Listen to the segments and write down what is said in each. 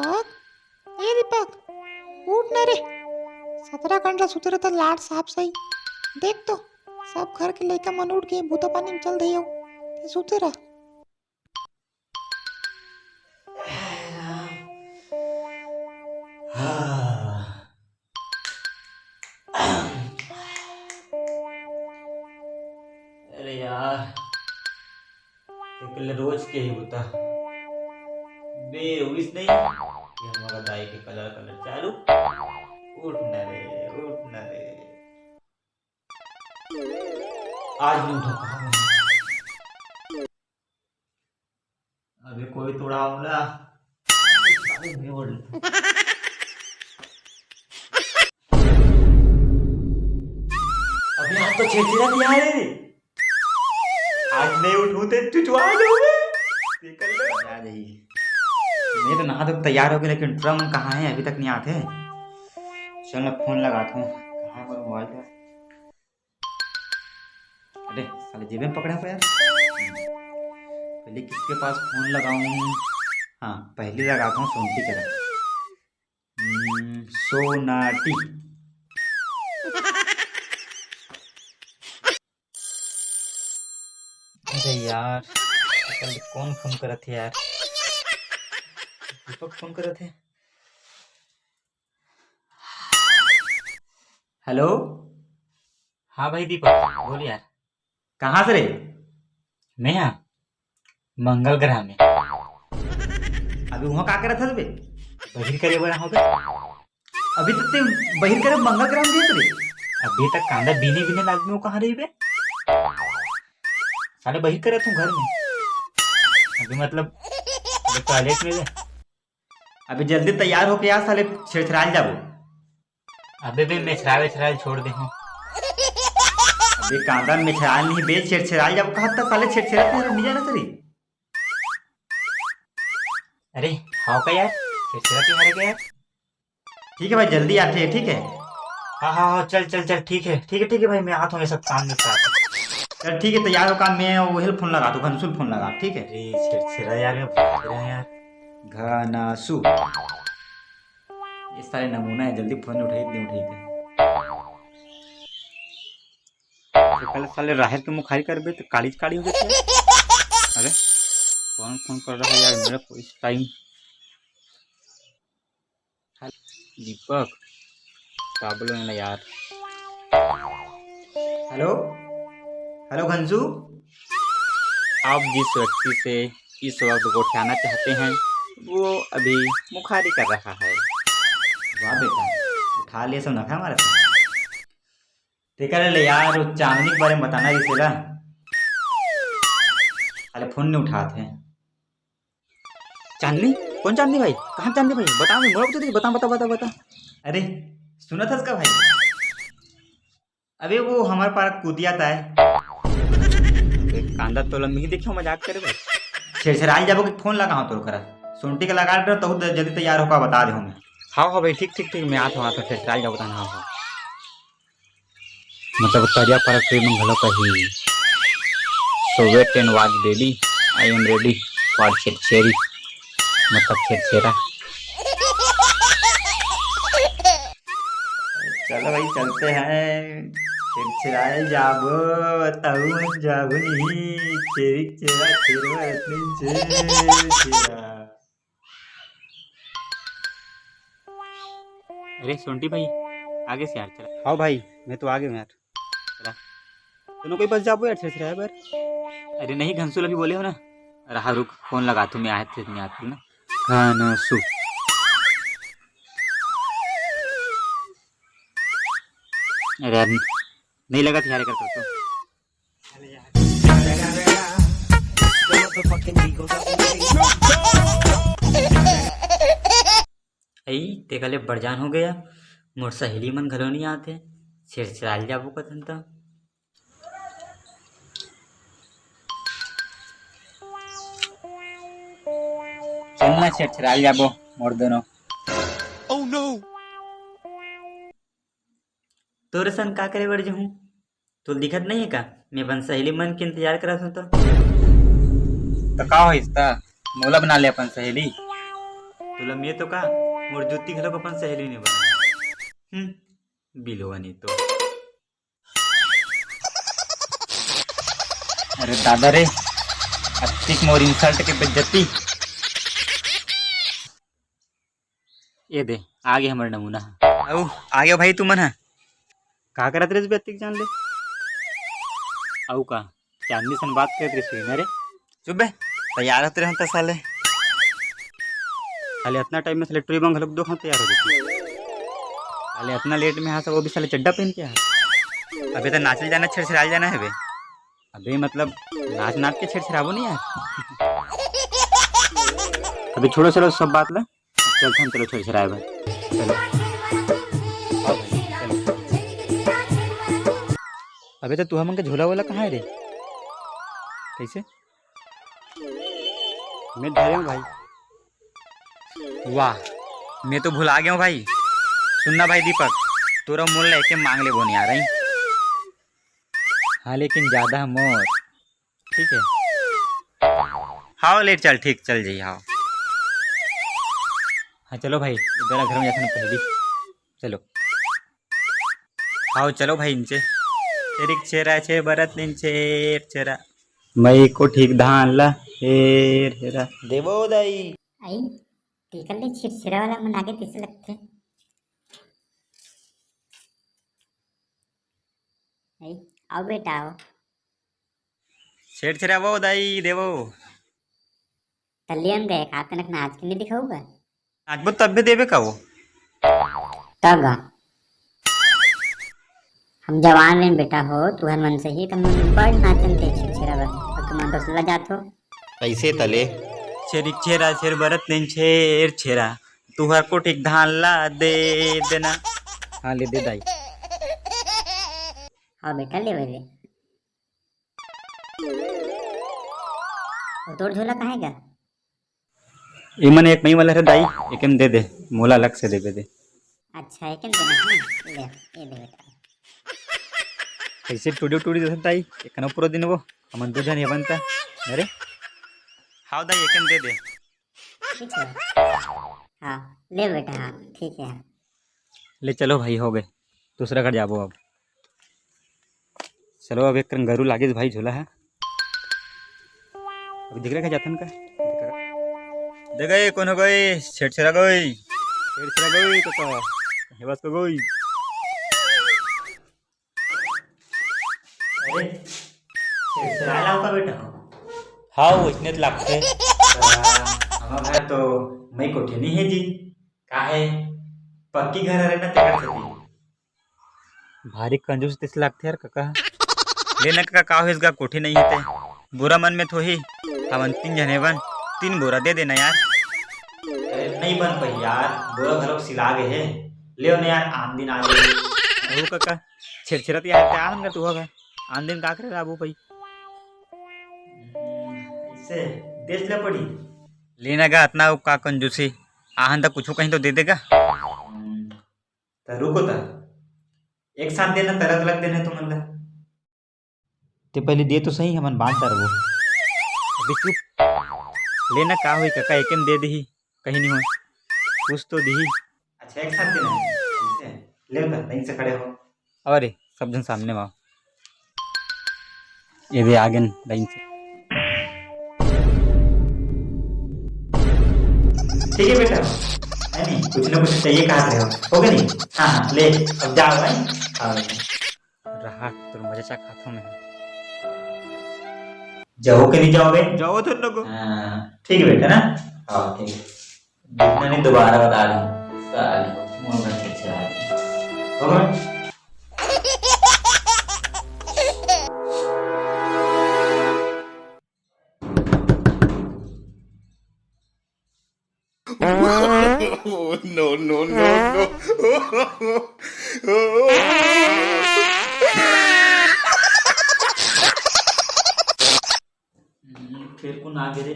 दीपक, ए दीपक, उठ ना रे। 17 घंटा सुते रहता लाट साफ सही। देख तो सब घर के लइका मन उठ के भूता पानी में चल दई हो, ते सुते रह। अरे यार रोज के ही होता बेउस नहीं ये हमारा दाई के कलर कलर चालू। उठ न रे आज नहीं उठा अभी कोई तोड़ा हमला अभी आज तो छेड़छेड़ा दिया है। आज नहीं उठूं तो चुचवा जाओगे। निकल ले आ जाइए। मैं तो नहा धो तैयार हो गया लेकिन ड्रम कहाँ है अभी तक नहीं आते। चल मैं फोन लगाता हूँ। कहाँ पर मोबाइल है? अरे साले जेब में पकड़ा यार। पहले किसके पास फोन लगाऊं? हाँ पहले लगाता हूँ सोनटी के तरफ। सोनाटी। अरे यार कौन फोन कर थे यार? दीपक फोन कर थे। हेलो हाँ भाई दीपक बोल यार। कहाँ से रे? मैं यहाँ मंगल ग्रह में। अभी वहाँ क्या कर था बे? बहिर करे बना हो गए। अभी तक ते बहिर करे मंगल ग्रह में देख रे। अभी तक कांदा बीने बीने आदमी कहाँ रही बे? साले बहिर करे तुम घर में। अभी मतलब टॉयलेट में। अभी जल्दी तैयार हो के यार साले छेड़छाड़ जाबो। अबे बे मेछराल छोड़ दे हूँ। अबे कांदा मेछराल नहीं बे छेड़छाड़ जाबो। कहा था साले छेड़छाड़ नहीं जाना सरी। अरे हाँ का यार छेड़छाड़ के हारे का यार। ठीक है भाई जल्दी आते हैं ठीक है। हाँ चल ठीक है भाई मैं आता हूँ। ये सब काम निपटा चल ठीक है तैयार हो काम। मैं वही फोन लगा दूँ घनसुल फोन लगा ठीक है। छेड़छाड़ यार घनासु ये सारे नमूना है। जल्दी फोन उठाई नहीं उठाई कल साले राहर के मुखारी कर बे तो काली काली हो गई। अरे कौन फोन कर रहा है यार मेरा को इस टाइम? दीपक क्या बोलो ना यार। हेलो घंसू आप जिस व्यक्ति से इस वक्त गोठियाना चाहते हैं वो अभी मुखारी कर रहा है। वाह बेटा उठा लिए सब नखा हमारा देखा ले यार। चांदनी के बारे में बताना जिसेला अरे फोन नहीं उठाते। चांदनी कौन चांदनी भाई? कहाँ चांदनी भाई? बताओ मोड़ा बता। अरे सुना था उसका भाई? अबे वो हमारे पास कूदिया था कांदा तो लंबी देखो मजाक करे भाई। छेड़छाड़ जाबो कि फोन लगा तो करा सोनटी का लगा दे तो जल्दी तैयार होकर बता दे हमें। हाँ भाई ठीक मैं आता हूँ। छेड़छाड़ जाओ बताना। हाँ मतलब तरिया पर प्रेम घलो कही so wait and watch baby I am ready for छेड़छेड़ी मतलब छेड़छेड़ा। चलो भाई चलते हैं छेड़छाड़ जाबो बताऊ जाबो नहीं छेड़ा अरे सोनटी भाई आगे से यार चला। हाँ भाई मैं तो आगे हूँ यार। चला दोनों कोई बस जाबो यार छेड़छाड़ पर। अरे नहीं घंसुल अभी बोले हो ना। रहा रुक फोन लगा तू मैं आए थे नहीं आती ना। घनसु अरे यार नहीं लगा था यार कर तो तेकले बड़जान हो गया। मोर सहेली मन घलो नहीं आते छेड़छाड़ जाबो कथन तो। चलना छेड़छाड़ जाबो मोर दोनों। oh, no. तोरे संग का करे बढ़ जहूँ तो दिखत नहीं है का? मैं अपन सहेली मन के इंतजार करा हूँ तो का हो इसका मोला बना ले अपन सहेली। तुला मी येतो का मोर जुती घालो पण सहेली नाही बना बिलवा नहीं तो। अरे दादा रे अतिक मोर इंसल्ट के बेइज्जती। ये दे आगे हमारा नमूना औ आ गया भाई तू मन का करत रे अतिक जान ले औ का चांदनी सन बात करत रे सुई रे चुप बे तैयार होते रहता साले साले इतना टाइम में साले ट्री बंग हलक दो खां तैयार हो जाती साले इतना लेट में यहाँ से वो भी साले चड्डा पहन के यहाँ अबे तो नाचल जाना छेड़छेड़ा जाना है बे अबे मतलब नाच नाच के छेड़छेड़ाबो नहीं यार अभी छोड़ो चलो सब बात ला चलते हम चलो छेड़छेड़ाए भाई चलो आओ भाई, चलो। अबे तो तू हम का झोला वोला कहाँ है रे कैसे मैं धरे हूँ भाई वाह मैं तो भुला गया हूँ भाई सुनना भाई दीपक तोरा मोल लेके मांग ले वो नहीं आ रही हाँ लेकिन ज्यादा मोर ठीक है हाँ लेट चल ठीक चल जाइए हाँ हाँ चलो भाई इधर घर में जाते हैं पहली चलो हाँ चलो भाई इनसे तेरिक चेहरा छे बरत दिन चेहरा मई को ठीक धान ला हेर हेरा देवो दाई आई टीकल ने छिरछिरा वाला मन आगे तिसे लगते आई आओ बेटा आओ छेड़छेड़ा वो दाई देवो तल्ली हम गए खाते नक नाच के नहीं दिखाऊगा आज वो तब भी देवे का वो तब हम जवान में बेटा हो तू हर मन से ही तुम बड़ नाचन के छिरछिरा बस और तुम अंदर से जात हो कैसे तले छेरिक छेरा छेर बरत दिन छेर छेरा तू हर को ठीक धान ला दे देना हाँ ले दे दाई हाँ बेटा ले वे और तोड़ झोला कहाँ है ये मन एक मई वाला है दाई एक दे दे मोला अलग से दे दे अच्छा है क्या देना है ले ये दे बेटा कैसे टूडी टूडी जैसे दाई एक ना पूरा दिन वो हमन दो जन ये बनता अरे हाँ दाई एक दे दे ठीक है हाँ ले बेटा हाँ ठीक है ले चलो भाई हो गए दूसरा घर जाबो अब चलो अब एक गरू लागे भाई झोला है अभी दिख रहा है जातन का दे गए कौन हो गए छेड़छेड़ा गई तो हे बस को गई अरे छेड़छेड़ा लाओ का बेटा हाँ वो इतने लगते हमारा घर तो मैं कोठे नहीं है जी का है पक्की घर रहना तैयार थी भारी कंजूस तिस लगते यार काका लेना काका का हो इसका कोठे नहीं है बुरा मन में तो ही हम 3 जने बन 3 बोरा दे देना यार अरे नहीं बन पाई यार बोरा घरों सिला गए है ले ना यार आम दिन आ गए वो काका छेड़छेड़ा यार क्या आन कर तू होगा आन दिन का करे बाबू भाई इससे देश ले पड़ी लेना का इतना का कंजूसी आहन तक कुछ कहीं तो दे देगा तो रुको तो एक साथ देना तरह अलग देना तो मतलब ते पहले दे तो सही हमन बांध कर वो अभी चुप लेना का हुई काका एक दे दी कहीं नहीं हो कुछ तो दी अच्छा एक साथ देना ले उधर नहीं से खड़े हो अरे सब जन सामने में ये भी आगे लाइन से ठीक है बेटा नहीं कुछ ना कुछ चाहिए कहा रहे हो गया नहीं हाँ ले अब जाओ भाई रहा तो मजा चा खातों में जाओ के नहीं जाओगे जाओ तो लोगो ठीक है बेटा ना हाँ ठीक है जितना नहीं दोबारा बता रही साली मुंह में अच्छा हो गया Oh, no, no, no, no. फिर को ना गिरे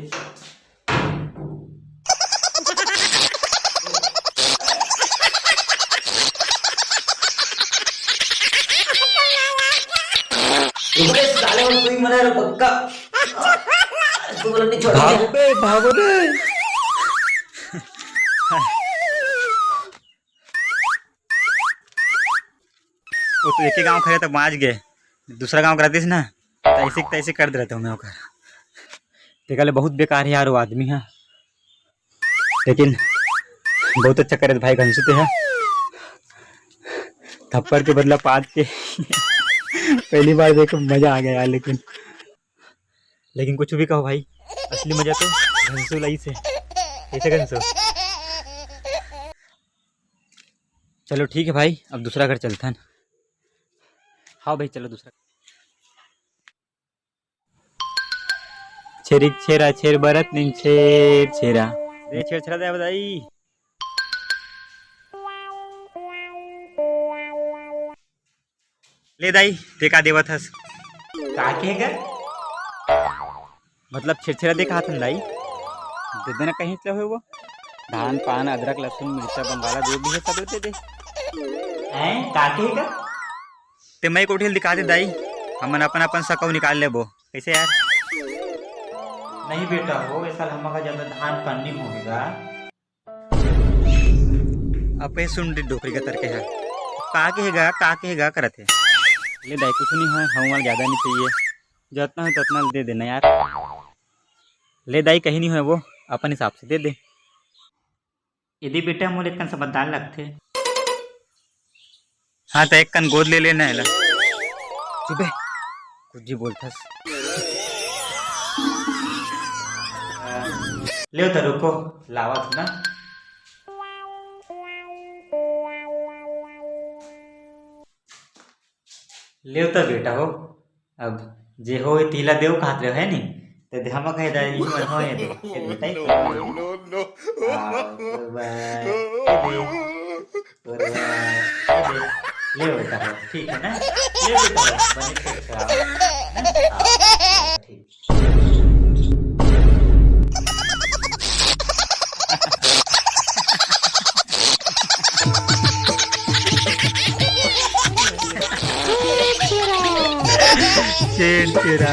साले और कोई मरा रे पक्का तू बोल नहीं छोड़ भागो बे वो तो एक ही गाँव खड़े तो बाँच गए, दूसरा गाँव करातीस ना तो ऐसे कर दे रहता हूँ मैं ओकर। देखा ले बहुत बेकार है यार वो आदमी है, लेकिन बहुत अच्छा करे भाई घंसुते है। थप्पड़ के बदला पाद के पहली बार देखो मजा आ गया यार। लेकिन कुछ भी कहो भाई, असली मजा तो घंसू लाई से। कैसे घंसू? चलो ठीक है भाई, अब दूसरा घर चलता है। हाँ भाई चलो दूसरा। छेरी छेरा छेर बरत नहीं छेर छेरा दे छेर छेरा दे बताई। ले दाई देखा देवत हस का कहेगा, मतलब छेरछेरा देखा हाथ दाई दे देना कहीं से हो वो। धान पान अदरक लहसुन मिर्चा बंगाला जो भी है सब लेते दे हैं का कहेगा। ते मैं कोठेल दिखा दे दाई, हमन अपन अपन सकौ निकाल लेबो। कैसे यार? नहीं बेटा हो ऐसा हमारा ज्यादा धान पान नहीं होगा। अब सुन डोकरी का तरके है का कहेगा करत है। ले दाई कुछ नहीं है, हमारा ज़्यादा नहीं चाहिए, जितना है उतना दे देना यार। ले दाई कहीं नहीं है वो, अपन हिसाब से दे दे। यदि बेटा मोर एक कन समझदार लगते। हाँ तो एक कन गोद ले लेना है। चुपे कुछ जी बोलथस। ले तो रुको लावत ना। ले तो बेटा हो, अब जे हो तीला देव कहत रहे है नी तो हम कह दे ई मन हो ये दे बेटा ही ले बेटा हो ठीक है ना। ले बेटा बने ठीक। छेर छेरा